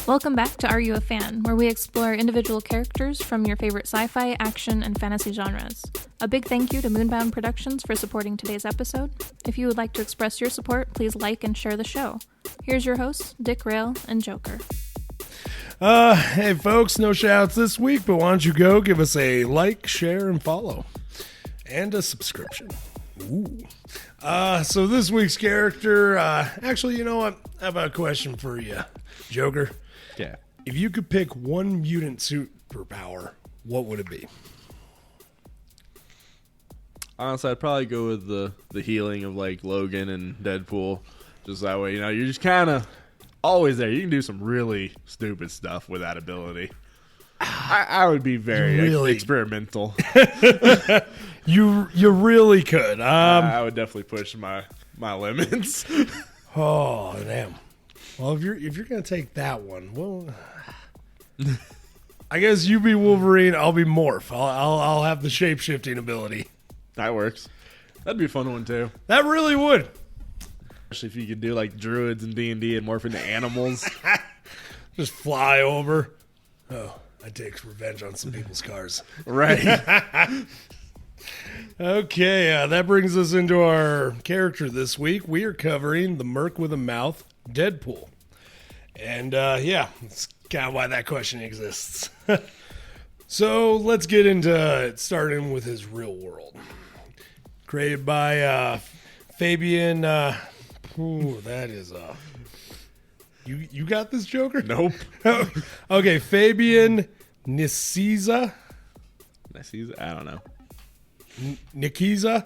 Welcome back to Are You a Fan, where we explore individual characters from your favorite sci-fi, action, and fantasy genres. A big thank you to MoonBoundProductions for supporting today's episode. If you would like to express your support, please like and share the show. Here's your hosts, d-rael and Joker. Hey folks, no shouts this week, but why don't you go give us a like, share, and follow. And a subscription. Ooh. So this week's character, actually, you know what? I have a question for you, Joker. Yeah. If you could pick one mutant superpower, what would it be? Honestly, I'd probably go with the healing of like Logan and Deadpool. Just that way, you're just kind of always there. You can do some really stupid stuff with that ability. I would be very experimental. You really could. I would definitely push my limits. Oh damn. Well, if you're gonna take that one, well, I guess you be Wolverine. I'll be Morph. I'll have the shape shifting ability. That works. That'd be a fun one too. That really would. Especially if you could do like druids and D&D and morph into animals. Just fly over. Oh, I take revenge on some people's cars. Right. Okay, that brings us into our character this week. We are covering the merc with a mouth, Deadpool. And that's kind of why that question exists. So let's get into it, starting with his real world. Created by Fabian. That is you got this, Joker? Nope. Okay, Fabian Nicieza. I don't know. Nikiza.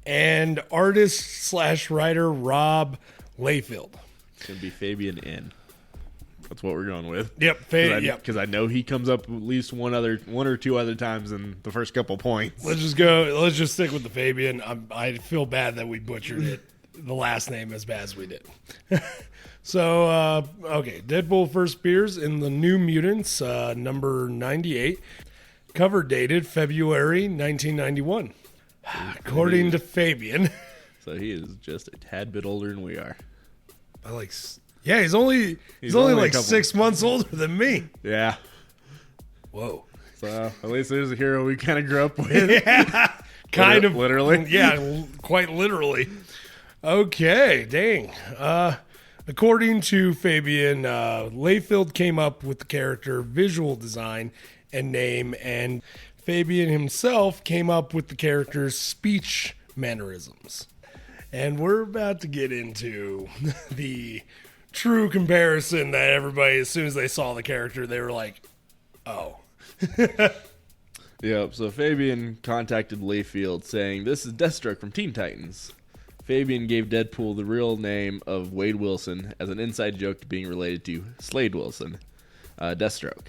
And artist/writer Rob Layfield. It's going to be Fabian N. That's what we're going with. Yep, because I know he comes up at least one or two other times in the first couple points. Let's just stick with the Fabian. I feel bad that we butchered it, the last name as bad as we did. So, okay, Deadpool first appears in the New Mutants, number 98, cover dated February 1991, according to Fabian. So he is just a tad bit older than we are. He's only like 6 months older than me. Yeah. Whoa. So at least there's a hero we kind of grew up with. Yeah. Kind of. Literally. Yeah, quite literally. Okay, dang. According to Fabian, Layfield came up with the character visual design and name, and Fabian himself came up with the character's speech mannerisms. And we're about to get into the true comparison that everybody, as soon as they saw the character, they were like, oh. Yep, so Fabian contacted Layfield saying, "This is Deathstroke from Teen Titans." Fabian gave Deadpool the real name of Wade Wilson as an inside joke to being related to Slade Wilson, Deathstroke.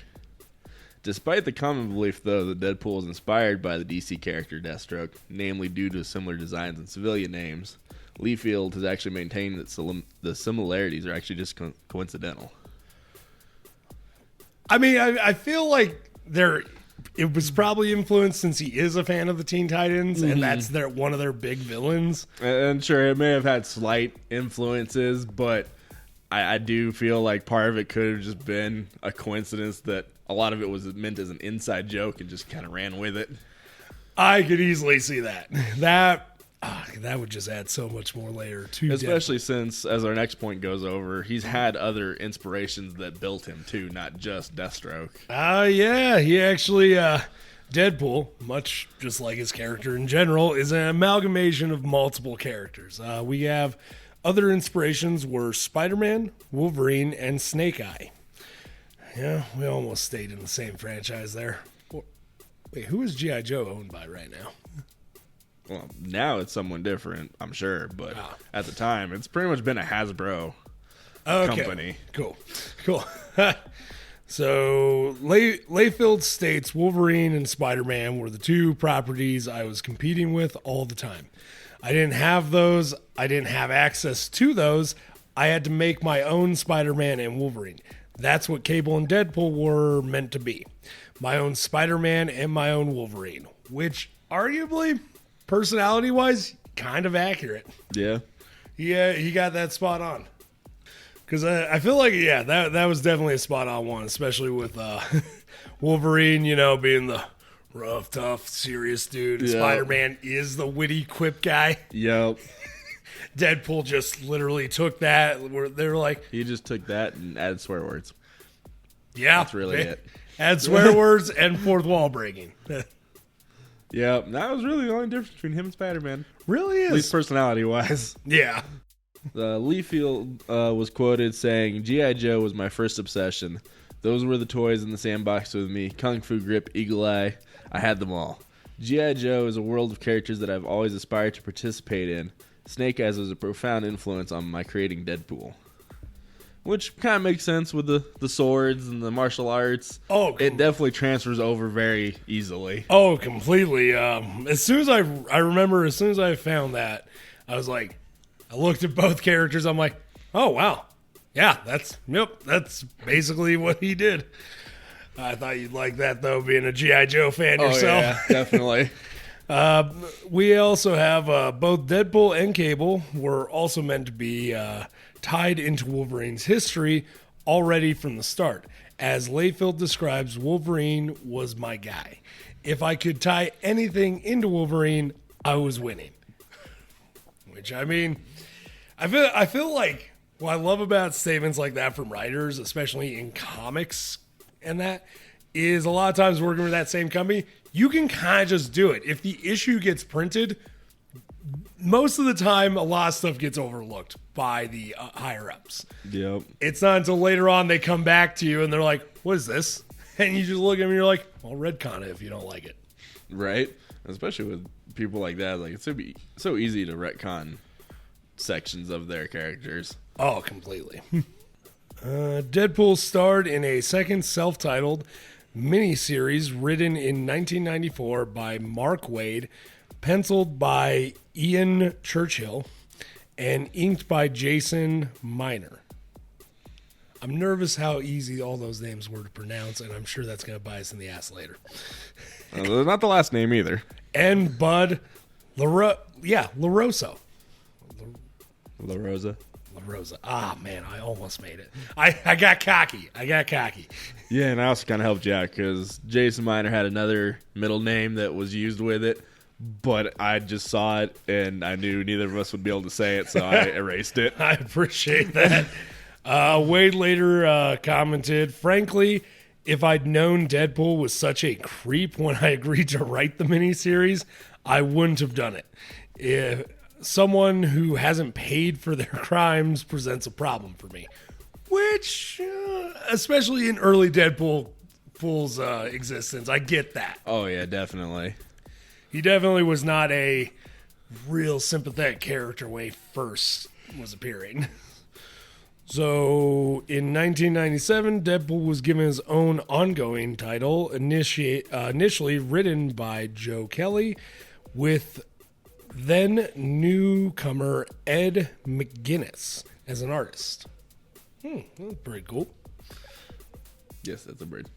Despite the common belief, though, that Deadpool was inspired by the DC character Deathstroke, namely due to similar designs and civilian names, Layfield has actually maintained that the similarities are actually just coincidental. I mean, I feel like it was probably influenced since he is a fan of the Teen Titans, and that's one of their big villains. And sure, it may have had slight influences, but I do feel like part of it could have just been a coincidence that a lot of it was meant as an inside joke and just kind of ran with it. I could easily see that. That would just add so much more layer to especially since, as our next point goes over, he's had other inspirations that built him too, not just Deathstroke. Yeah, he actually, Deadpool, much just like his character in general, is an amalgamation of multiple characters. We have other inspirations were Spider-Man, Wolverine, and Snake Eye. Yeah, we almost stayed in the same franchise there. Wait, who is G.I. Joe owned by right now? Well, now it's someone different, I'm sure, but at the time, it's pretty much been a Hasbro company. Cool. So, Layfield states Wolverine and Spider-Man were the two properties I was competing with all the time. I didn't have those. I didn't have access to those. I had to make my own Spider-Man and Wolverine. That's what Cable and Deadpool were meant to be. My own Spider-Man and my own Wolverine, which arguably, personality-wise, kind of accurate. Yeah. Yeah, he got that spot on. Because I feel like, yeah, that was definitely a spot-on one, especially with Wolverine, being the rough, tough, serious dude. Yep. Spider-Man is the witty quip guy. Yep. Deadpool just literally took that. They were like... He just took that and added swear words. Yeah. That's really it. Add swear words and fourth wall breaking. Yep. That was really the only difference between him and Spider-Man. Really is. At least personality-wise. Yeah. Liefeld was quoted saying, "G.I. Joe was my first obsession. Those were the toys in the sandbox with me. Kung Fu Grip, Eagle Eye, I had them all. G.I. Joe is a world of characters that I've always aspired to participate in. Snake Eyes was a profound influence on my creating Deadpool." Which kind of makes sense with the swords and the martial arts. Oh, it definitely transfers over very easily. Oh, completely. As soon as I remember, as soon as I found that, I was like, I looked at both characters. I'm like, oh wow, yeah, that's basically what he did. I thought you'd like that though, being a G.I. Joe fan yourself. Yeah, definitely. We also have both Deadpool and Cable were also meant to be tied into Wolverine's history already from the start. As Liefeld describes, Wolverine was my guy. If I could tie anything into Wolverine, I was winning. Which, I mean, I feel like what I love about statements like that from writers, especially in comics and that, is a lot of times working with that same company, you can kind of just do it. If the issue gets printed, most of the time, a lot of stuff gets overlooked by the higher-ups. Yep. It's not until later on they come back to you and they're like, what is this? And you just look at them and you're like, well, retcon it if you don't like it. Right? Especially with people like that. Like, it's so easy to retcon sections of their characters. Oh, completely. Deadpool starred in a second self-titled miniseries written in 1994 by Mark Waid, penciled by Ian Churchill, and inked by Jason Miner. I'm nervous how easy all those names were to pronounce, and I'm sure that's going to bite us in the ass later. Not the last name either. And Bud LaRosa. La Rosa. LaRosa. Ah, man, I almost made it. I got cocky. Yeah, and I also kind of helped you out because Jason Miner had another middle name that was used with it, but I just saw it and I knew neither of us would be able to say it, so I erased it. I appreciate that. Wade later commented, frankly, if I'd known Deadpool was such a creep when I agreed to write the miniseries, I wouldn't have done it. If someone who hasn't paid for their crimes presents a problem for me. Which, especially in early Deadpool's existence, I get that. Oh, yeah, definitely. He definitely was not a real sympathetic character when he first was appearing. So, in 1997, Deadpool was given his own ongoing title, initially written by Joe Kelly, with then newcomer Ed McGuinness as an artist. That's pretty cool. Yes, that's a bird.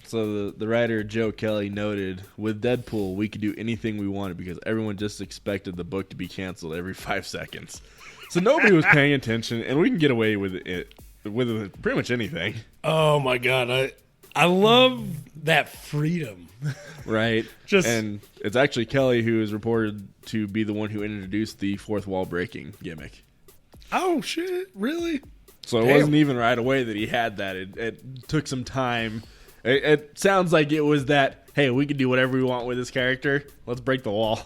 So the writer Joe Kelly noted, with Deadpool, we could do anything we wanted because everyone just expected the book to be canceled every 5 seconds. So nobody was paying attention, and we can get away with it with pretty much anything. Oh my god, I love that freedom. Right. And it's actually Kelly who is reported to be the one who introduced the fourth wall breaking gimmick. Oh shit, really? So it wasn't even right away that he had that. It took some time. It sounds like it was that, hey, we can do whatever we want with this character. Let's break the wall.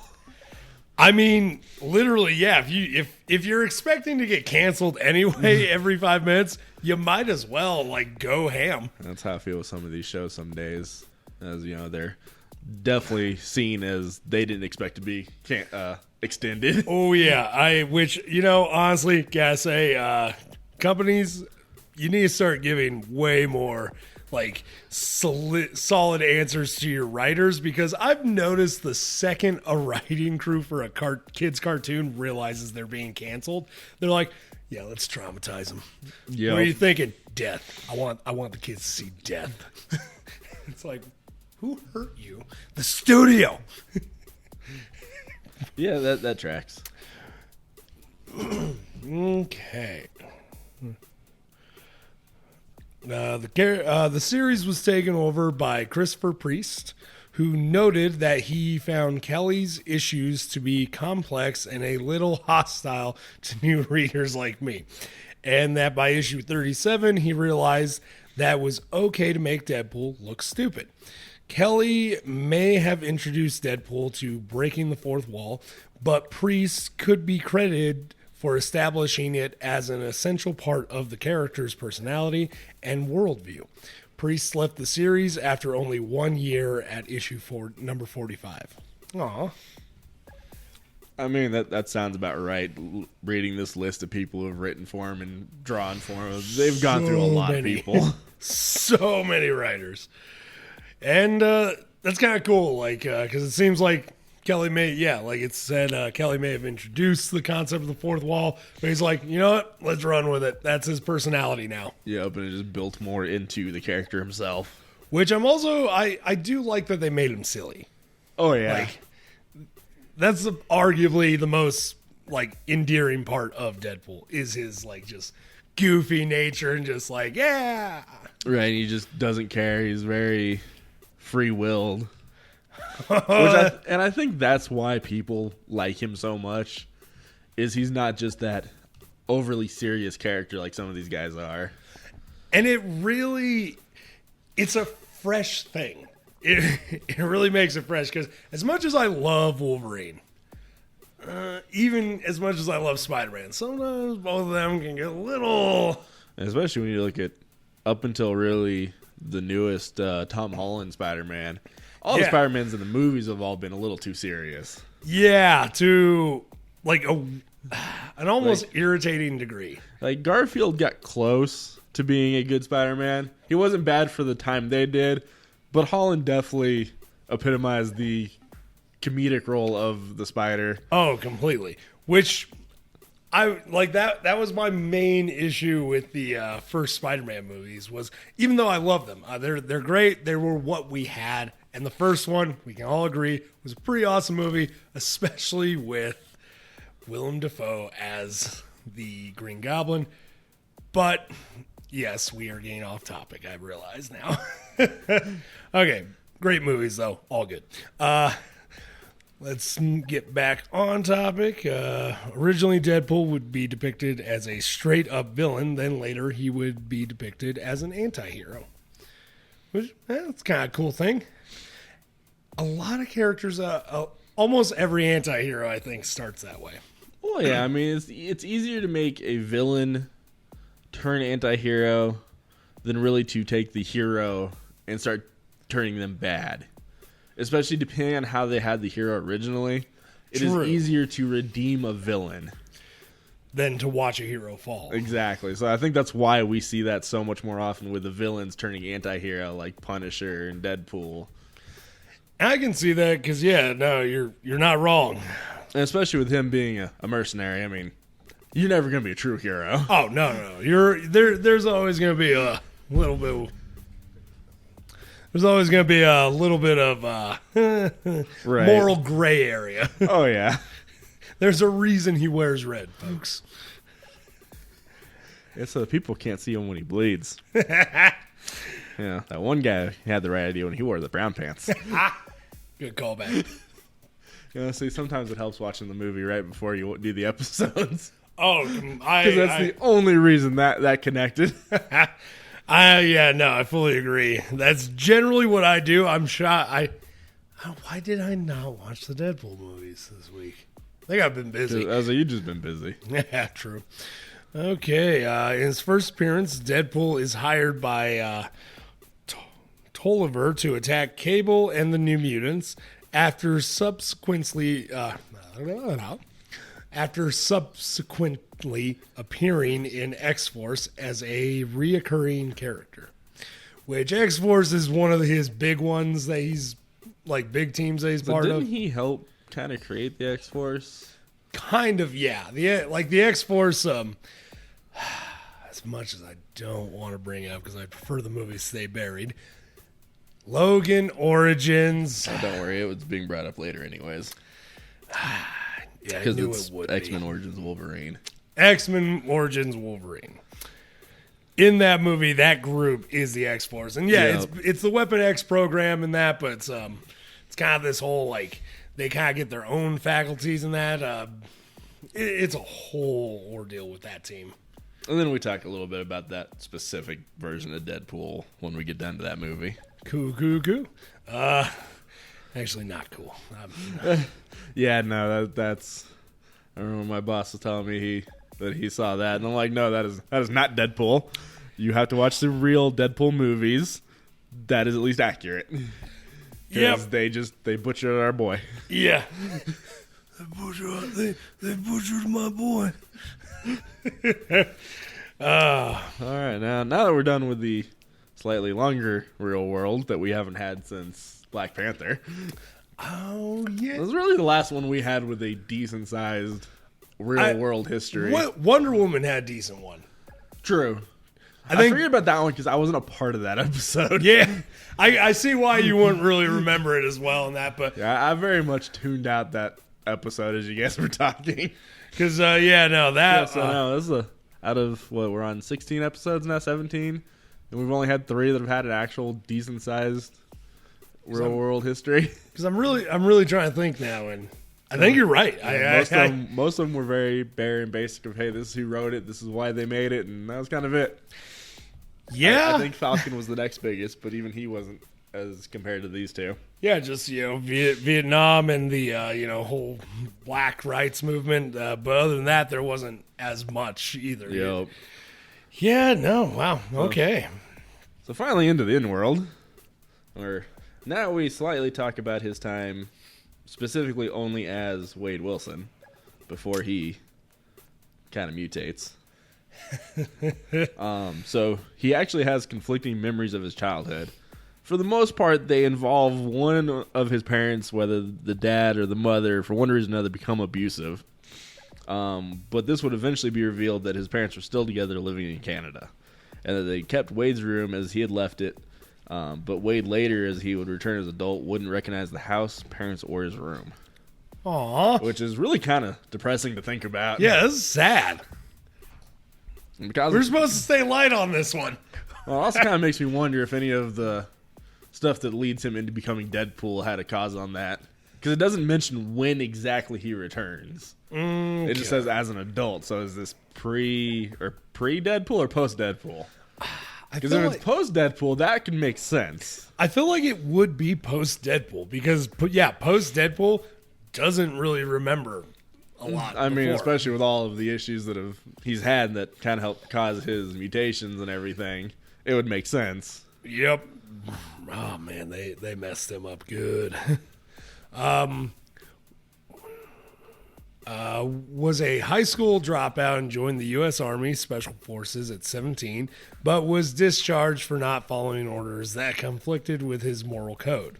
I mean, literally, yeah. If you're expecting to get canceled anyway every 5 minutes, you might as well go ham. That's how I feel with some of these shows some days. As you know, they're definitely seen as they didn't expect to be extended. Oh yeah, which honestly, gotta say, companies, you need to start giving way more solid answers to your writers, because I've noticed the second a writing crew for a kids cartoon realizes they're being canceled, they're like, yeah, let's traumatize them. Yep. What are you thinking? Death. I want the kids to see death. It's like, who hurt you? The studio. Yeah, that tracks. The series was taken over by Christopher Priest, who noted that he found Kelly's issues to be complex and a little hostile to new readers like me, and that by issue 37 he realized that it was okay to make Deadpool look stupid. Kelly may have introduced Deadpool to breaking the fourth wall, but Priest could be credited for establishing it as an essential part of the character's personality and worldview. Priest left the series after only 1 year at number 45. Aw. I mean, that sounds about right. Reading this list of people who have written for him and drawn for him, they've gone through a lot of people. So many writers. And that's kind of cool, because it seems like Kelly may, like it said, Kelly may have introduced the concept of the fourth wall, but he's like, you know what, let's run with it. That's his personality now. Yeah, but it just built more into the character himself. Which I'm also, I do like that they made him silly. Oh, yeah. Like, that's arguably the most, endearing part of Deadpool, is his, just goofy nature and just yeah. Right, he just doesn't care. He's very free-willed. And I think that's why people like him so much, is he's not just that overly serious character like some of these guys are. And it's a fresh thing. It really makes it fresh, because as much as I love Wolverine, even as much as I love Spider-Man, sometimes both of them can get a little... Especially when you look at up until really the newest Tom Holland Spider-Man. All the Spider-Mans in the movies have all been a little too serious. Yeah, to an almost irritating degree. Garfield got close to being a good Spider-Man. He wasn't bad for the time they did, but Holland definitely epitomized the comedic role of the Spider. Oh, completely. Which I like that was my main issue with the first Spider-Man movies, was even though I love them, they're great, they were what we had. And the first one, we can all agree, was a pretty awesome movie, especially with Willem Dafoe as the Green Goblin. But, yes, we are getting off topic, I realize now. Okay, great movies, though. All good. Let's get back on topic. Originally, Deadpool would be depicted as a straight-up villain. Then later, he would be depicted as an anti-hero. Which, that's kind of a cool thing. A lot of characters, almost every anti-hero, I think, starts that way. Well, yeah, I mean, it's easier to make a villain turn anti-hero than really to take the hero and start turning them bad. Especially depending on how they had the hero originally. It is easier to redeem a villain than to watch a hero fall. Exactly. So I think that's why we see that so much more often with the villains turning anti-hero, like Punisher and Deadpool. I can see that because, you're not wrong. And especially with him being a mercenary, I mean, you're never going to be a true hero. Oh, no. There's always going to be a little bit... There's always going to be a little bit of moral gray area. Oh, yeah. There's a reason he wears red, folks. Yeah, so the people can't see him when he bleeds. Yeah, that one guy had the right idea when he wore the brown pants. Good callback. See, sometimes it helps watching the movie right before you do the episodes. Oh, because that's the only reason that connected. I fully agree. That's generally what I do. I'm shocked. Why did I not watch the Deadpool movies this week? I think I've been busy. You've just been busy. Yeah, true. Okay, in his first appearance, Deadpool is hired by Tolliver to attack Cable and the New Mutants after subsequently appearing in X-Force as a reoccurring character. Which X-Force is one of his big ones that he's, big teams that he's part of. Didn't he help kind of create the X-Force? Kind of, yeah. The X-Force, as much as I don't want to bring up because I prefer the movie stay buried, Logan Origins. Oh, don't worry, it was being brought up later anyways. Yeah, I knew it would be. X-Men Origins Wolverine. X-Men Origins Wolverine. in that movie, that group is the X-Force. And yeah, Yep. it's the Weapon X program and that, but it's kind of this whole, like, they kind of get their own faculties in that. It's a whole ordeal with that team. And then we talk a little bit about that specific version of Deadpool when we get down to that movie. Cool. Actually not cool. Yeah, no, that's. I remember my boss was telling me that he saw that, and I'm like, no, that is not Deadpool. You have to watch the real Deadpool movies. That is at least accurate. Yeah, they butchered our boy. Yeah, they butchered my boy. All right, now that we're done with the slightly longer real world that we haven't had since Black Panther. Oh, yeah. It was really the last one we had with a decent-sized real world history. Wonder Woman had a decent one. True. I think forget about that one because I wasn't a part of that episode. Yeah. I see why you wouldn't really remember it as well in that, but Yeah, I very much tuned out that episode as you guys were talking. because This is out of what we're on 16 episodes now, 17, and we've only had 3 that have had an actual decent-sized real world history. Because I'm really trying to think now, and I think you're right. Most of them were very bare and basic of, hey, this is who wrote it, this is why they made it, and that was kind of it. Yeah, I think Falcon was the next biggest, but even he wasn't as compared to these two. Yeah, just Vietnam and the whole black rights movement. But other than that, there wasn't as much either. Yep. Yeah. No. Wow. Okay. So finally into the in-world, where now we slightly talk about his time, specifically only as Wade Wilson, before he kind of mutates. So he actually has conflicting memories of his childhood. For the most part, they involve one of his parents, whether the dad or the mother, for one reason or another, become abusive. But this would eventually be revealed that his parents were still together living in Canada, and that they kept Wade's room as he had left it. But Wade later, as he would return as an adult, wouldn't recognize the house, parents, or his room. Aw. Which is really kind of depressing to think about. Yeah, this is sad. Because We're supposed to stay light on this one. Well, it also kind of makes me wonder if any of the stuff that leads him into becoming Deadpool had a cause on that. Because it doesn't mention when exactly he returns. It just says as an adult. So is this pre-Deadpool or post-Deadpool? Because if it's post-Deadpool, that can make sense. I feel like it would be post-Deadpool because, post-Deadpool doesn't really remember a lot. I mean, before. especially with all of the issues that he's had that kind of helped cause his mutations and everything, it would make sense. Yep. Oh, man, they messed him up good. Was a high school dropout and joined the U.S. Army Special Forces at 17, but was discharged for not following orders that conflicted with his moral code.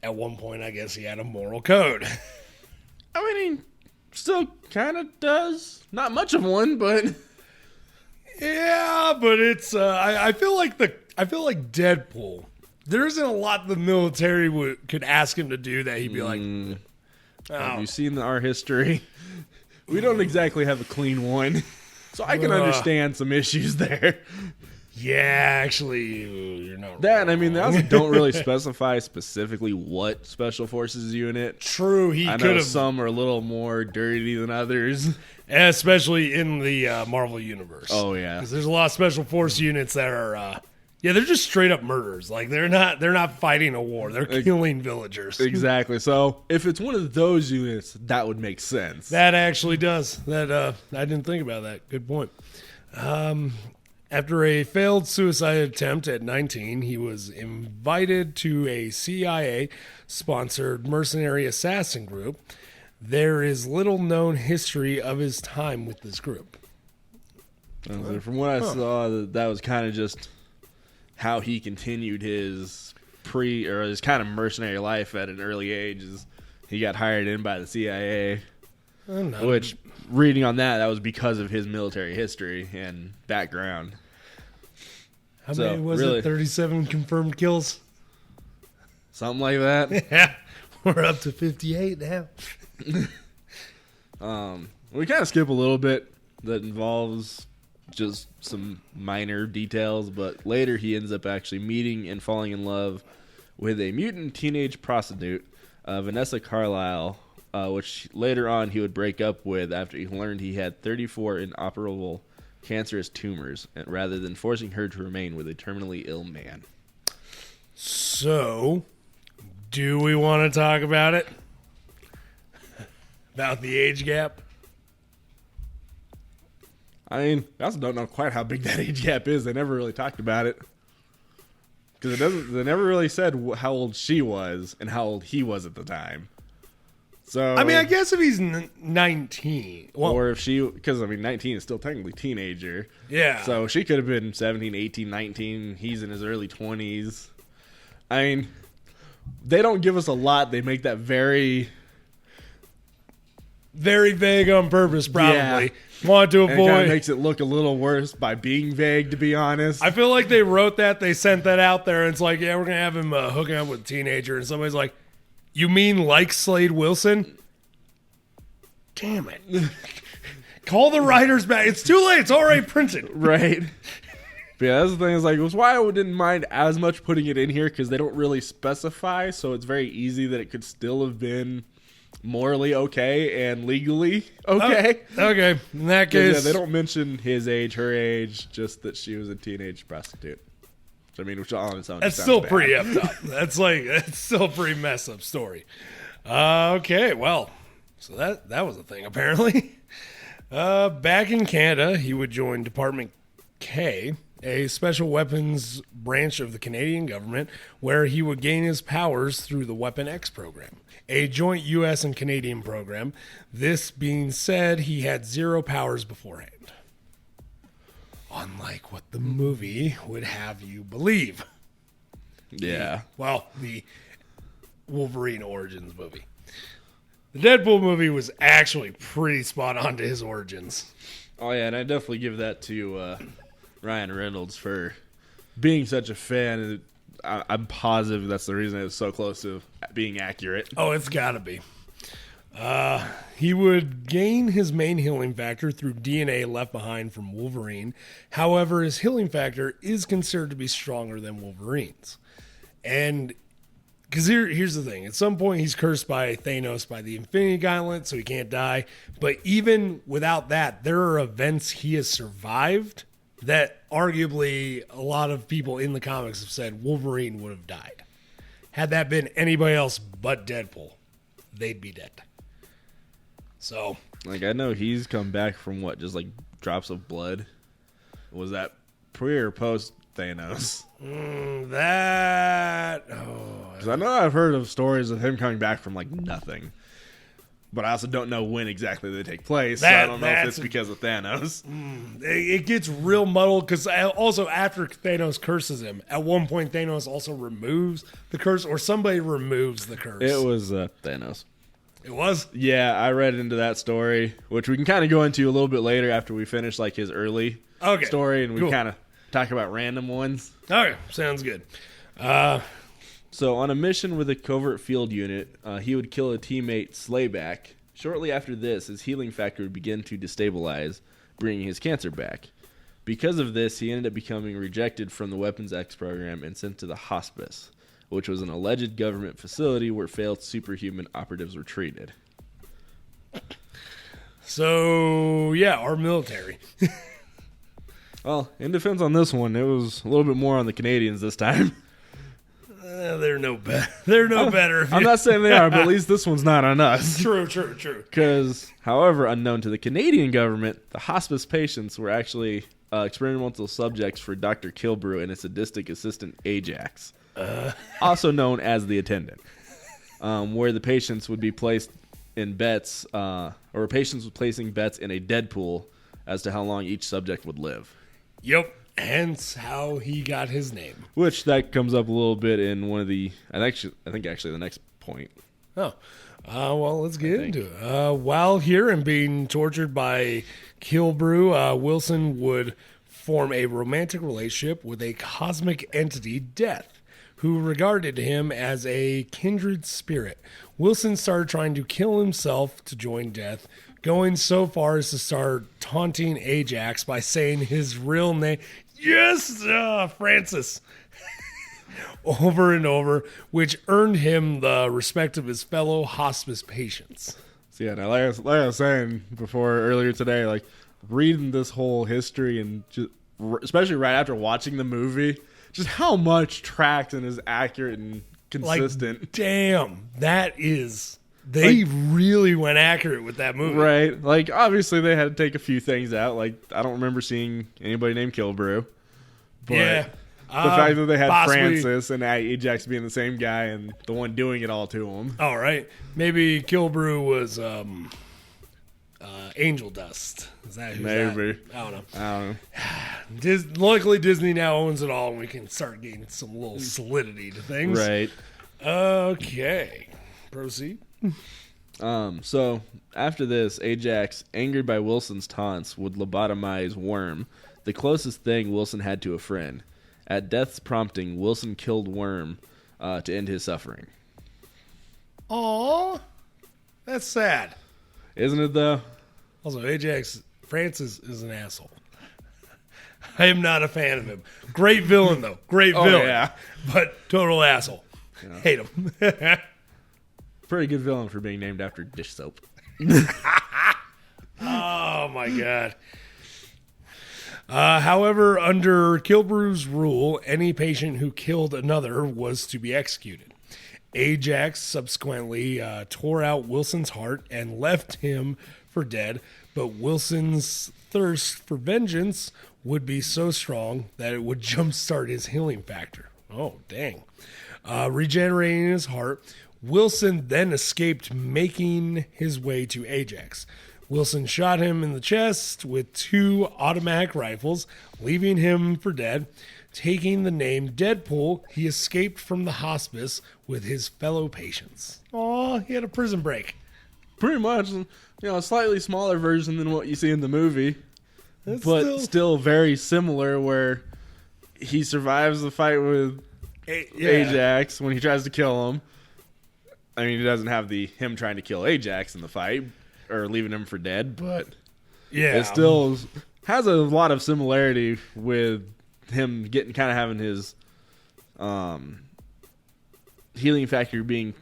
At one point, I guess he had a moral code. I mean, he still kind of does. Not much of one, but Yeah, but it's I feel like Deadpool. There isn't a lot the military could ask him to do that he'd be like, have you seen our history? We don't exactly have a clean one, so I can understand some issues there. yeah, actually, you're not That, I mean, they also don't really specify specifically what Special Forces unit. true. He I could know have, some are a little more dirty than others. especially in the Marvel universe. Oh, yeah. because there's a lot of special force units that are, they're just straight up murderers. Like they're not fighting a war. They're killing villagers. Exactly. So if it's one of those units, that would make sense. That actually does. That I didn't think about that. Good point. After a failed suicide attempt at 19, he was invited to a CIA-sponsored mercenary assassin group. There is little known history of his time with this group. From what I saw, that was kind of just how he continued his his kind of mercenary life at an early age. Is he got hired in by the CIA, which reading on that was because of his military history and background. How many was it? 37 confirmed kills? Something like that. Yeah, we're up to 58 now. We kind of skip a little bit that involves just some minor details, but later he ends up actually meeting and falling in love with a mutant teenage prostitute, Vanessa Carlyle, which later on he would break up with after he learned he had 34 inoperable cancerous tumors, rather than forcing her to remain with a terminally ill man. So, do we want to talk about it? About the age gap? I mean, I also don't know quite how big that age gap is. They never really talked about it. Because they never really said how old she was and how old he was at the time. So I mean, I guess if he's 19. Well, or if she, because I mean, 19 is still technically teenager. Yeah. So she could have been 17, 18, 19. He's in his early 20s. I mean, they don't give us a lot. They make that very vague on purpose, probably. Yeah. Want to And it kind avoid. of makes it look a little worse by being vague, to be honest. I feel like they wrote that, they sent that out there, and it's like, yeah, we're going to have him hooking up with a teenager. And somebody's like, you mean like Slade Wilson? Damn it. Call the writers back. It's too late. It's already printed. Right. But yeah, that's the thing. Is like, it was why I didn't mind as much putting it in here, because they don't really specify, so it's very easy that it could still have been morally okay and legally okay. Okay. In that case. Yeah, they don't mention his age, her age, just that she was a teenage prostitute. I mean, which on its own That's sounds still bad. pretty effed up. That's still a pretty messed up story. Okay, well, so that was a thing apparently. Back in Canada, he would join Department K, a special weapons branch of the Canadian government, where he would gain his powers through the Weapon X program, a joint U.S. and Canadian program. This being said, he had zero powers beforehand. Unlike what the movie would have you believe. Yeah. Well, the Wolverine Origins movie. The Deadpool movie was actually pretty spot on to his origins. Oh, yeah, and I definitely give that to Ryan Reynolds for being such a fan. I'm positive that's the reason it's so close to being accurate. Oh, it's gotta be. He would gain his main healing factor through DNA left behind from Wolverine. However, his healing factor is considered to be stronger than Wolverine's. And because here's the thing. At some point, he's cursed by Thanos by the Infinity Gauntlet, so he can't die. But even without that, there are events he has survived that arguably a lot of people in the comics have said Wolverine would have died. Had that been anybody else but Deadpool, they'd be dead. So, Like, I know he's come back from what, just like drops of blood? Was that pre or post Thanos? Because I know I've heard of stories of him coming back from like nothing. But I also don't know when exactly they take place. So I don't know if it's because of Thanos. It gets real muddled because also after Thanos curses him, at one point Thanos also removes the curse, or somebody removes the curse. It was Thanos. It was? Yeah, I read into that story, which we can kind of go into a little bit later after we finish like his early story, and we kind of talk about random ones. Okay, sounds good. So on a mission with a covert field unit, he would kill a teammate Slayback. Shortly after this, his healing factor would begin to destabilize, bringing his cancer back. Because of this, he ended up becoming rejected from the Weapons X program and sent to the hospice, which was an alleged government facility where failed superhuman operatives were treated. So, yeah, our military. Well, in defense on this one, it was a little bit more on the Canadians this time. They're no better. They're no better. I'm not saying they are, but at least this one's not on us. True. Because, however, unknown to the Canadian government, the hospice patients were actually experimental subjects for Dr. Kilbrew and his sadistic assistant Ajax, also known as the attendant, where the patients would be placed in bets, or patients were placing bets in a Deadpool as to how long each subject would live. Yep. Hence how he got his name. Which that comes up a little bit in one of the, I think actually the next point. Oh, well, let's get into it. While here and being tortured by Kilbrew, Wilson would form a romantic relationship with a cosmic entity, Death, who regarded him as a kindred spirit. Wilson started trying to kill himself to join Death going so far as to start taunting Ajax by saying his real name. Yes, Francis. Over and over, which earned him the respect of his fellow hospice patients. So yeah, now, like I was saying before earlier today, like reading this whole history and just, especially right after watching the movie, just how much tracks and is accurate and consistent. Like, damn, that is... They really went accurate with that movie. Right. Like, obviously, they had to take a few things out. Like, I don't remember seeing anybody named Kilbrew. But yeah. The fact that they had possibly, Francis and Ajax being the same guy and the one doing it all to him. All right. Maybe Kilbrew was Angel Dust. Is that who's Maybe. That? I don't know. I don't know. Luckily, Disney now owns it all, and we can start getting some little solidity to things. Right. Okay. Proceed. So, after this, Ajax, angered by Wilson's taunts, would lobotomize Worm, the closest thing Wilson had to a friend. At Death's prompting, Wilson killed Worm to end his suffering. Aw. That's sad. Isn't it, though? Also, Ajax Francis is an asshole. I am not a fan of him. Great villain, though. Great villain. Yeah. But total asshole. Yeah. Hate him. Pretty good villain for being named after dish soap. Oh, my God. However, under Kilbrew's rule, any patient who killed another was to be executed. Ajax subsequently tore out Wilson's heart and left him for dead, but Wilson's thirst for vengeance would be so strong that it would jumpstart his healing factor. Oh, dang. Regenerating his heart, Wilson then escaped, making his way to Ajax. Wilson shot him in the chest with 2 automatic rifles, leaving him for dead. Taking the name Deadpool, he escaped from the hospice with his fellow patients. Oh, he had a prison break. Pretty much, a slightly smaller version than what you see in the movie, but still very similar. Where he survives the fight with Ajax when he tries to kill him. I mean, he doesn't have him trying to kill Ajax in the fight or leaving him for dead, but it still has a lot of similarity with him having his healing factor being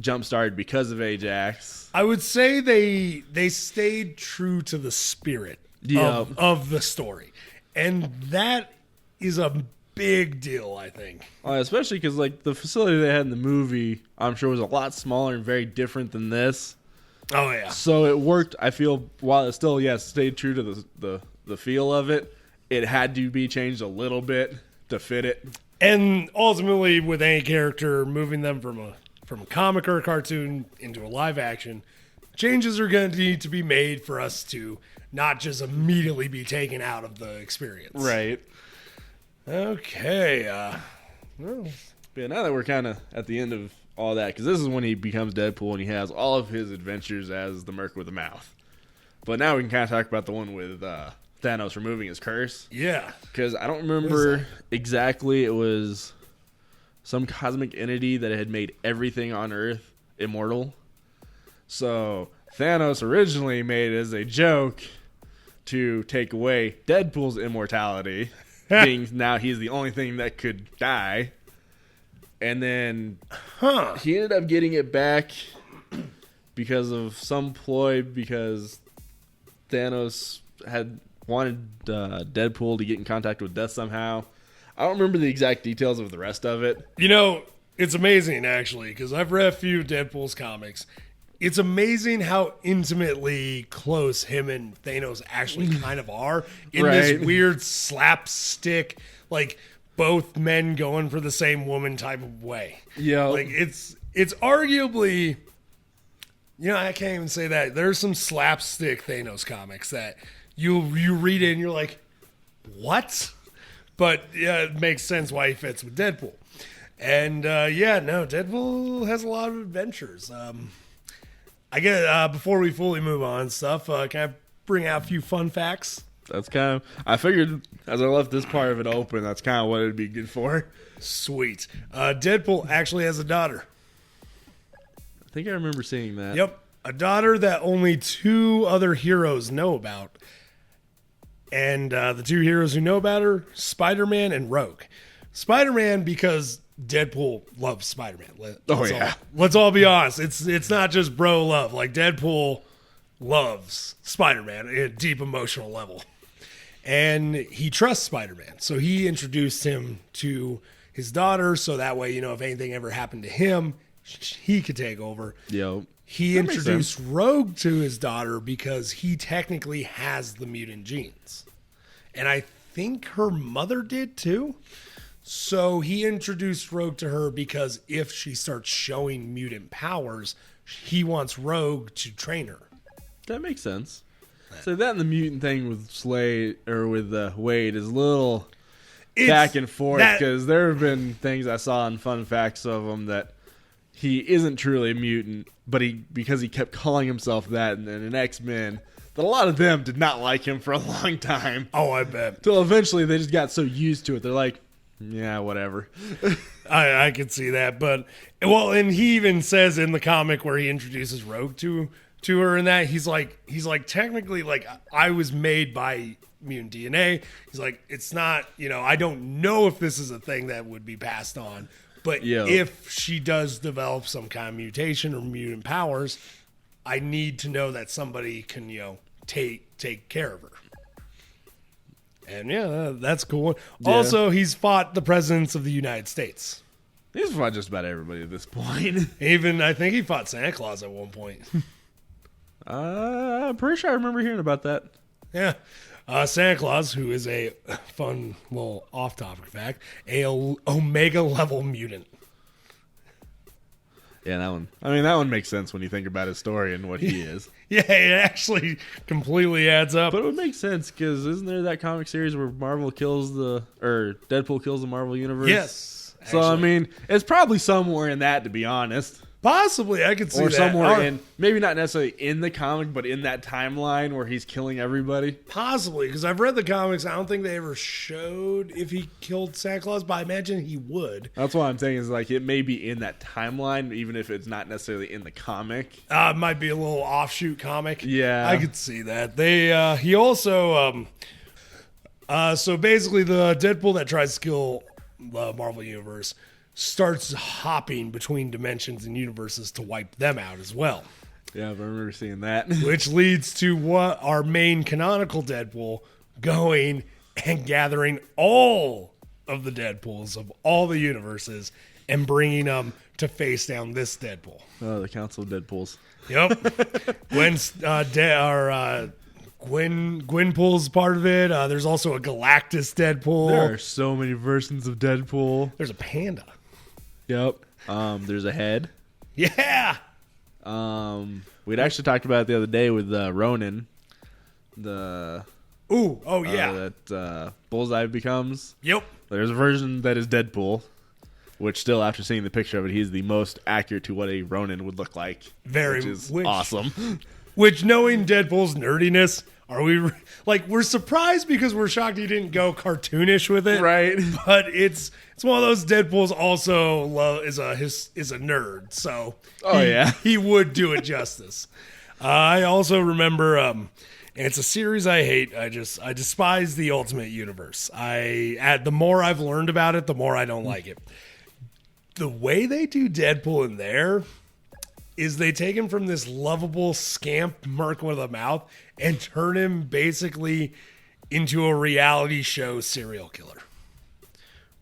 jump started because of Ajax. I would say they stayed true to the spirit of the story, and that is a big deal, I think. Especially because the facility they had in the movie, I'm sure, was a lot smaller and very different than this. Oh yeah. So it worked. I feel while it still stayed true to the feel of it, it had to be changed a little bit to fit it. And ultimately, with any character, moving them from a comic or a cartoon into a live action, changes are going to need to be made for us to not just immediately be taken out of the experience. Right. Okay. But now that we're kind of at the end of all that, because this is when he becomes Deadpool and he has all of his adventures as the Merc with a mouth. But now we can kind of talk about the one with Thanos removing his curse. Yeah. Because I don't remember exactly. It was some cosmic entity that had made everything on Earth immortal. So Thanos originally made it as a joke to take away Deadpool's immortality, being now he's the only thing that could die. And then he ended up getting it back because of some ploy, because Thanos had wanted Deadpool to get in contact with Death somehow. I don't remember the exact details of the rest of it. It's amazing, actually, because I've read a few Deadpool's comics. It's amazing how intimately close him and Thanos actually kind of are in this weird slapstick, both men going for the same woman type of way. Yeah. It's arguably, I can't even say that. There's some slapstick Thanos comics that you read it and you're like, what? But it makes sense why he fits with Deadpool. And Deadpool has a lot of adventures. I guess before we fully move on can I bring out a few fun facts? That's I figured as I left this part of it open, that's kind of what it'd be good for. Sweet. Deadpool actually has a daughter. I think I remember seeing that. Yep. a daughter that only 2 other heroes know about. And the 2 heroes who know about her, Spider-Man and Rogue. Spider-Man because Deadpool loves Spider-Man. Let's all be honest. It's not just bro love. Like, Deadpool loves Spider-Man at a deep emotional level. And he trusts Spider-Man. So he introduced him to his daughter so that way, if anything ever happened to him, he could take over. Yo, he introduced Rogue to his daughter because he technically has the mutant genes. And I think her mother did too. So he introduced Rogue to her because if she starts showing mutant powers, he wants Rogue to train her. That makes sense. So that and the mutant thing with Wade is a little back and forth because there have been things I saw in fun facts of him that he isn't truly a mutant, but because he kept calling himself that, and then in X-Men, that a lot of them did not like him for a long time. Oh, I bet. Till eventually they just got so used to it, they're like, yeah, whatever. I could see that, but and he even says in the comic where he introduces Rogue to her and that he's like technically like I was made by mutant DNA. He's like, it's not, I don't know if this is a thing that would be passed on, but if she does develop some kind of mutation or mutant powers, I need to know that somebody can, take care of her. And that's cool. Yeah. Also, he's fought the presidents of the United States. He's fought just about everybody at this point. Even, I think he fought Santa Claus at one point. I'm pretty sure I remember hearing about that. Yeah. Santa Claus, who is a fun little off-topic fact, a Omega level mutant. Yeah, that one. I mean, that one makes sense when you think about his story and what he is. Yeah, it actually completely adds up. But it would make sense because isn't there that comic series where Deadpool kills the Marvel Universe? Yes. So, I mean, it's probably somewhere in that, to be honest. Possibly, I could see that. Or somewhere in, maybe not necessarily in the comic, but in that timeline where he's killing everybody. Possibly, because I've read the comics. I don't think they ever showed if he killed Santa Claus, but I imagine he would. That's what I'm saying is like it may be in that timeline, even if it's not necessarily in the comic. It might be a little offshoot comic. Yeah. I could see that. He also, so basically the Deadpool that tries to kill the Marvel Universe starts hopping between dimensions and universes to wipe them out as well. Yeah, I remember seeing that. Which leads to what our main canonical Deadpool going and gathering all of the Deadpools of all the universes and bringing them to face down this Deadpool. Oh, the Council of Deadpools. Yep. Gwenpool's part of it. There's also a Galactus Deadpool. There are so many versions of Deadpool. There's a panda. Yep. There's a head. Yeah. We'd actually talked about it the other day with Ronin. That Bullseye becomes. Yep. There's a version that is Deadpool, which still, after seeing the picture of it, he's the most accurate to what a Ronin would look like. Which is awesome. Which, knowing Deadpool's nerdiness, we're surprised because we're shocked he didn't go cartoonish with it, right? But it's one of those Deadpools also is a nerd, so he would do it justice. I also remember, and it's a series I hate. I despise the Ultimate Universe. The more I've learned about it, the more I don't like it. The way they do Deadpool in there is they take him from this lovable scamp merc with a mouth and turn him basically into a reality show serial killer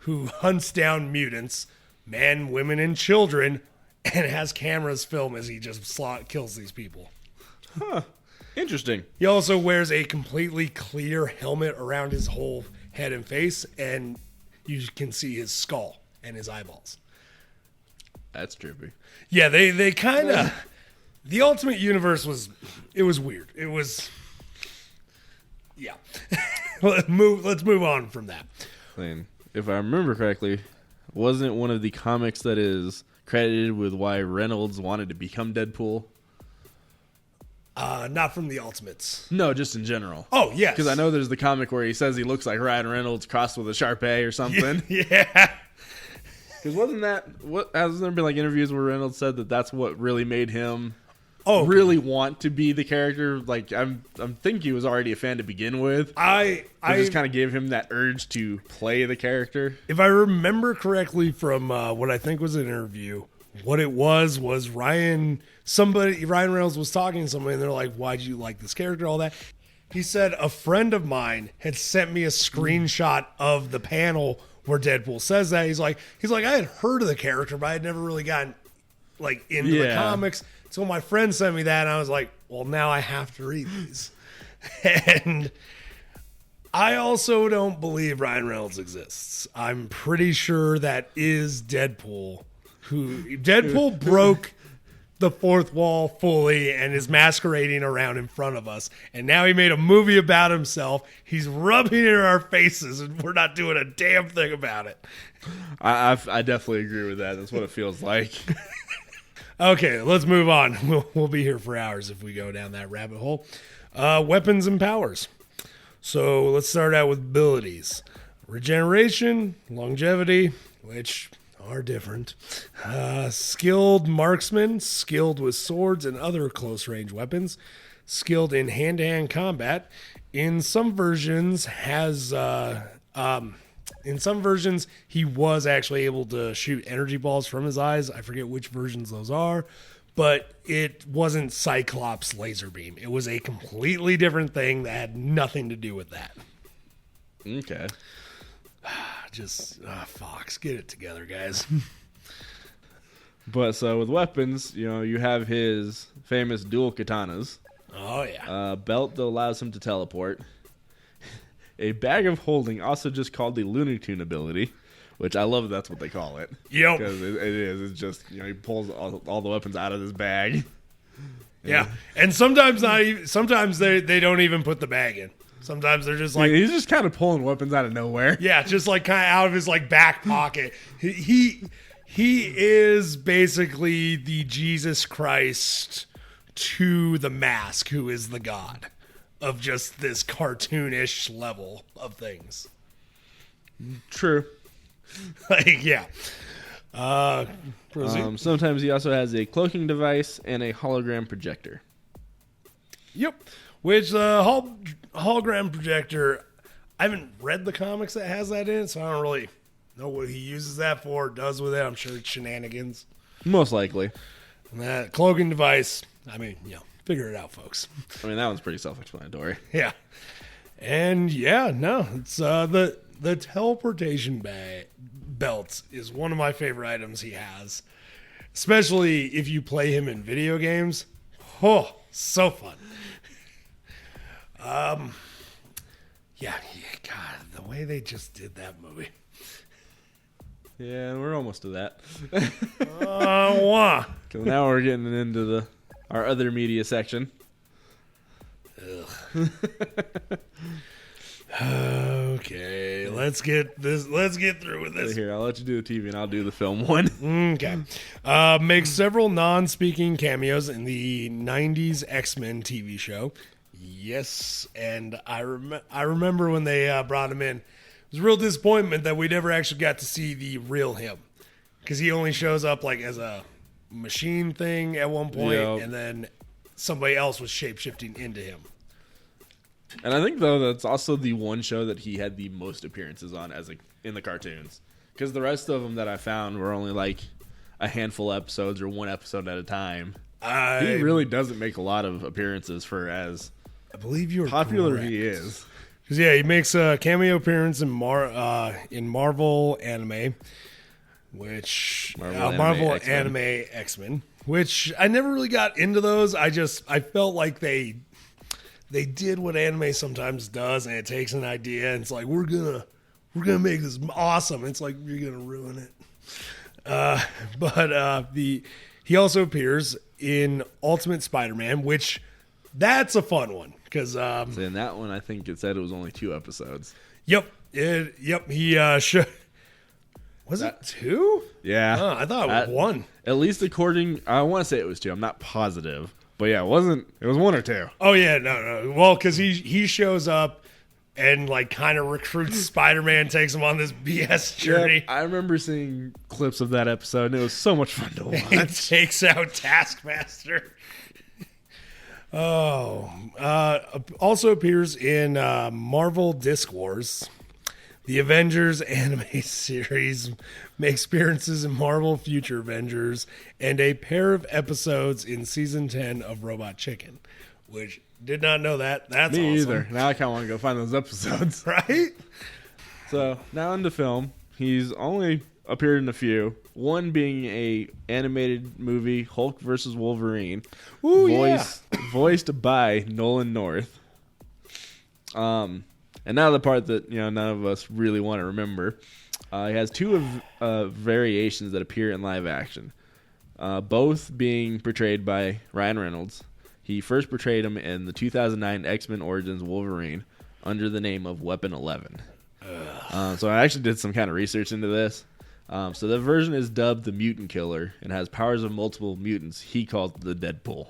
who hunts down mutants, men, women, and children, and has cameras film as he just kills these people. Huh. Interesting. He also wears a completely clear helmet around his whole head and face, and you can see his skull and his eyeballs. That's trippy. Yeah, they kind of... The Ultimate Universe was weird. It was... Yeah. Let's move on from that. I mean, if I remember correctly, wasn't one of the comics that is credited with why Reynolds wanted to become Deadpool? Not from the Ultimates. No, just in general. Oh, yes. Because I know there's the comic where he says he looks like Ryan Reynolds crossed with a Sharpay or something. Yeah. Because hasn't there been like interviews where Reynolds said that that's what really made him really want to be the character. Like I'm thinking he was already a fan to begin with. I just kind of gave him that urge to play the character. If I remember correctly from what I think was an interview, what it was Ryan Reynolds was talking to somebody and they're like, why'd you like this character, all that. He said a friend of mine had sent me a screenshot of the panel where Deadpool says that. He's like, I had heard of the character, but I had never really gotten like into the comics. So my friend sent me that, and I was like, well, now I have to read these. And I also don't believe Ryan Reynolds exists. I'm pretty sure that is Deadpool. Deadpool broke the fourth wall fully and is masquerading around in front of us. And now he made a movie about himself. He's rubbing it in our faces, and we're not doing a damn thing about it. I definitely agree with that. That's what it feels like. Okay, let's move on. We'll be here for hours if we go down that rabbit hole. Weapons and powers. So let's start out with abilities. Regeneration, longevity, which are different. Skilled marksman, skilled with swords and other close-range weapons. Skilled in hand-to-hand combat. In some versions, he was actually able to shoot energy balls from his eyes. I forget which versions those are, but it wasn't Cyclops laser beam. It was a completely different thing that had nothing to do with that. Okay. Fox, get it together, guys. But so with weapons, you have his famous dual katanas. Oh, yeah. Belt that allows him to teleport. A bag of holding, also just called the Looney Tune ability, which I love that's what they call it. Yep. Because it is. It's just, he pulls all the weapons out of his bag. Yeah. And sometimes they don't even put the bag in. Sometimes they're just like... He's just kind of pulling weapons out of nowhere. Yeah, just like kind of out of his like back pocket. He is basically the Jesus Christ to the Mask, who is the God of just this cartoonish level of things. True. Like, yeah. Sometimes he also has a cloaking device and a hologram projector. Yep. Which hologram projector, I haven't read the comics that has that in it, so I don't really know what he uses that for, does with it. I'm sure it's shenanigans. Most likely. And that cloaking device, figure it out, folks. I mean, that one's pretty self-explanatory. Yeah. And it's the teleportation belt is one of my favorite items he has. Especially if you play him in video games. Oh, so fun. God, the way they just did that movie. Yeah, we're almost to that. Because now we're getting into our other media section. Okay, let's get through with this. Here, I'll let you do the TV and I'll do the film one. Okay. Makes several non-speaking cameos in the 90s X-Men TV show. Yes, and I remember when they brought him in. It was a real disappointment that we never actually got to see the real him. Because he only shows up like as a machine thing at one point, and then somebody else was shape-shifting into him. And I think, though, that's also the one show that he had the most appearances on in the cartoons. Because the rest of them that I found were only like a handful of episodes or one episode at a time. He really doesn't make a lot of appearances for as I believe you're popular correct. He is. Because he makes a cameo appearance in Marvel anime, which Marvel anime X-Men, which I never really got into those. I felt like they did what anime sometimes does, and it takes an idea and it's like we're gonna make this awesome. It's like you're gonna ruin it. He also appears in Ultimate Spider-Man, which that's a fun one because in that one I think it said it was only 2 episodes. Yep. He was it 2? Yeah, I thought it was 1. At least according, I want to say it was 2. I'm not positive. But yeah, it wasn't. It was 1 or 2. Oh yeah, no. Well, because he shows up and like kind of recruits Spider-Man, takes him on this BS journey. Yeah, I remember seeing clips of that episode, and it was so much fun to watch. He takes out Taskmaster. Also appears in Marvel Disc Wars. The Avengers anime series makes appearances in Marvel Future Avengers and a pair of episodes in season 10 of Robot Chicken, which did not know that. That's Me awesome. either. Now I kind of want to go find those episodes. Right? So now into film. He's only appeared in a few. One being a animated movie, Hulk vs. Wolverine, voiced by Nolan North. And now the part that none of us really want to remember. He has two variations that appear in live action, both being portrayed by Ryan Reynolds. He first portrayed him in the 2009 X-Men Origins Wolverine under the name of Weapon 11. So I actually did some kind of research into this. So the version is dubbed the Mutant Killer and has powers of multiple mutants he calls the Deadpool.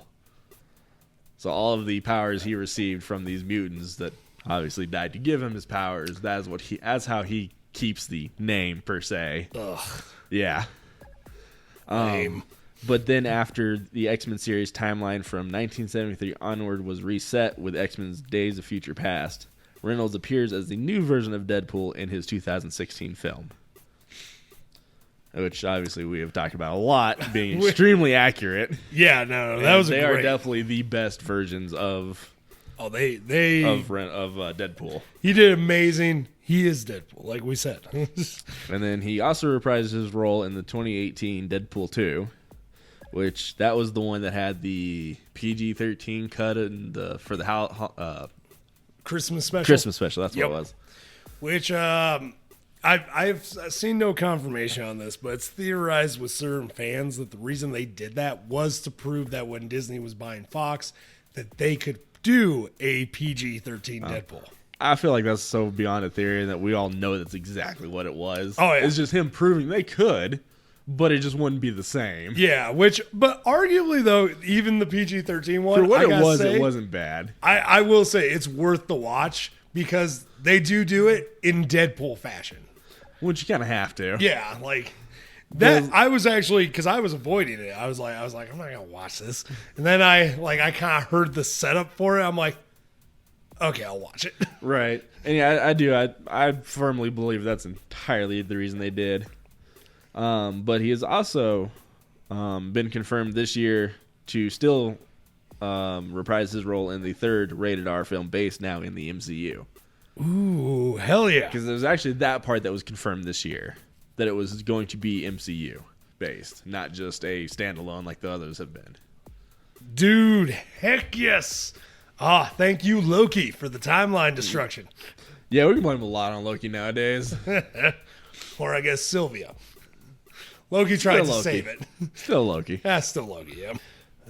So all of the powers he received from these mutants that obviously died to give him his powers, that's how he keeps the name per se. Ugh. Yeah. Lame. But then after the X-Men series timeline from 1973 onward was reset with X-Men's Days of Future Past, Reynolds appears as the new version of Deadpool in his 2016 film. Which obviously we have talked about a lot, being extremely accurate. Yeah, no, that was they great. are definitely the best versions of Deadpool. He did amazing. He is Deadpool, like we said. And then he also reprised his role in the 2018 Deadpool 2, which that was the one that had the PG-13 cut for the Christmas special. Christmas special. That's what it was. Which I've seen no confirmation on this, but it's theorized with certain fans that the reason they did that was to prove that when Disney was buying Fox, that they could do a PG-13 Deadpool. I feel like that's so beyond a theory that we all know that's exactly what it was. Oh, yeah. It's just him proving they could, but it just wouldn't be the same. Yeah, but arguably, though, even the PG-13 one, For what it say, wasn't bad. I will say it's worth the watch because they do it in Deadpool fashion. Which you kind of have to. Yeah, like that. I was actually, because I was avoiding it. I was like, I'm not gonna watch this. And then I kind of heard the setup for it. I'm like, okay, I'll watch it. Right. And yeah, I do. I firmly believe that's entirely the reason they did. But he has also been confirmed this year to still reprise his role in the third rated R film based now in the MCU. Ooh, hell yeah. Because there's actually that part that was confirmed this year, that it was going to be MCU based, not just a standalone like the others have been. Dude, heck yes. Thank you, Loki, for the timeline destruction. Yeah, we can blame a lot on Loki nowadays. Or I guess Sylvia. Loki tried to save it. Still Loki. Still Loki, yeah.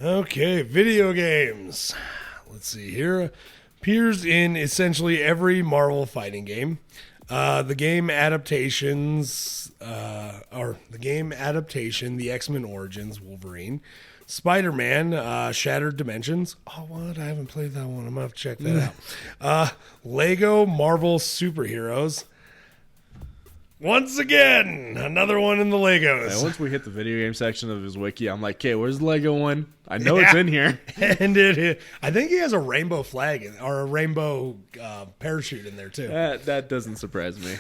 Okay, video games. Let's see here. Appears in essentially every Marvel fighting game. The game adaptation, The X-Men Origins Wolverine, Spider-Man, Shattered Dimensions. Oh, what? I haven't played that one. I'm gonna have to check that out. Lego Marvel Superheroes. Once again, another one in the Legos. Yeah, once we hit the video game section of his wiki, I'm like, okay, where's the Lego one? I know it's in here. And I think he has a rainbow flag or a rainbow parachute in there too. That doesn't surprise me.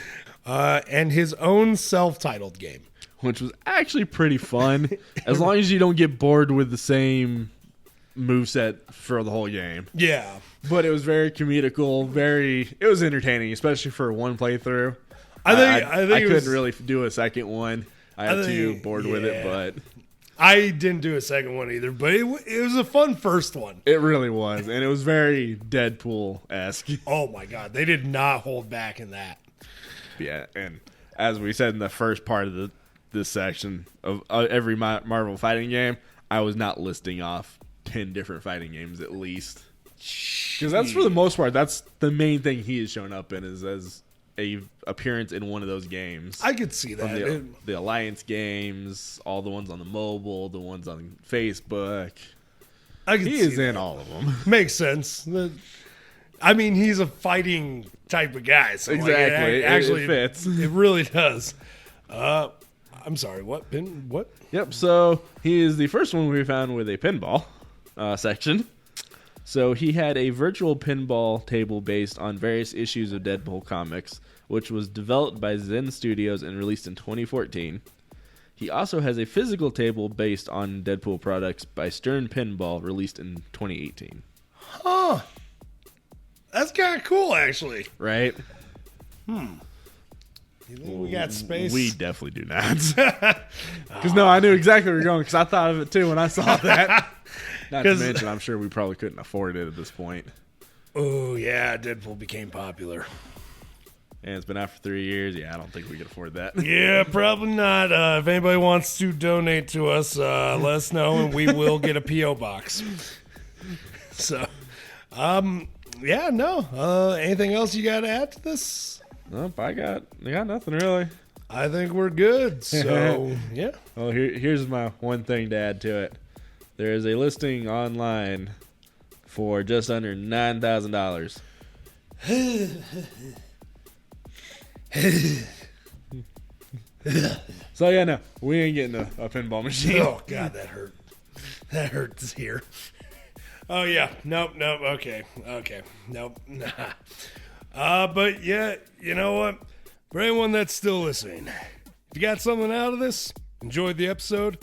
And his own self-titled game, which was actually pretty fun, as long as you don't get bored with the same moveset for the whole game. Yeah, but it was very comedical. It was entertaining, especially for one playthrough. I couldn't really do a second one. I got too bored with it, but I didn't do a second one either. But it was a fun first one. It really was, and it was very Deadpool-esque. Oh my god, they did not hold back in that. Yeah, and as we said in the first part of this section of every Marvel fighting game, I was not listing off 10 different fighting games at least, because that's for the most part. That's the main thing he has shown up in is as a appearance in one of those games. I could see that. The Alliance games, all the ones on the mobile, the ones on Facebook. He is in all of them. Makes sense. I mean, he's a fighting type of guy. So exactly. Actually, it fits. It really does. I'm sorry, what? Yep, so he is the first one we found with a pinball section. So he had a virtual pinball table based on various issues of Deadpool comics, which was developed by Zen Studios and released in 2014. He also has a physical table based on Deadpool products by Stern Pinball, released in 2018. Huh. That's kind of cool, actually. Right? You think we got space? We definitely do not. Because, no, I knew exactly where you're going, because I thought of it, too, when I saw that. Not to mention, I'm sure we probably couldn't afford it at this point. Oh, yeah, Deadpool became popular. And it's been out for 3 years. Yeah, I don't think we could afford that. Yeah, probably not. If anybody wants to donate to us, let us know, and we will get a P.O. box. So, yeah, no. Anything else you got to add to this? Nope, I got nothing, really. I think we're good. So, yeah. Well, here's my one thing to add to it. There is a listing online for just under $9,000. So, yeah, no, we ain't getting a pinball machine. Oh, God, that hurt. That hurts here. Oh, yeah. Nope. Okay. Nope. Nah. But, yeah, you know what? For anyone that's still listening, if you got something out of this, enjoyed the episode,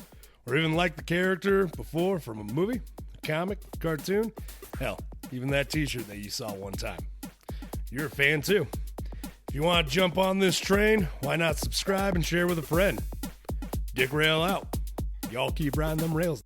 or even liked the character before from a movie, a comic, cartoon, hell, even that t-shirt that you saw one time, you're a fan too. If you want to jump on this train, why not subscribe and share with a friend? d-rael out. Y'all keep riding them rails.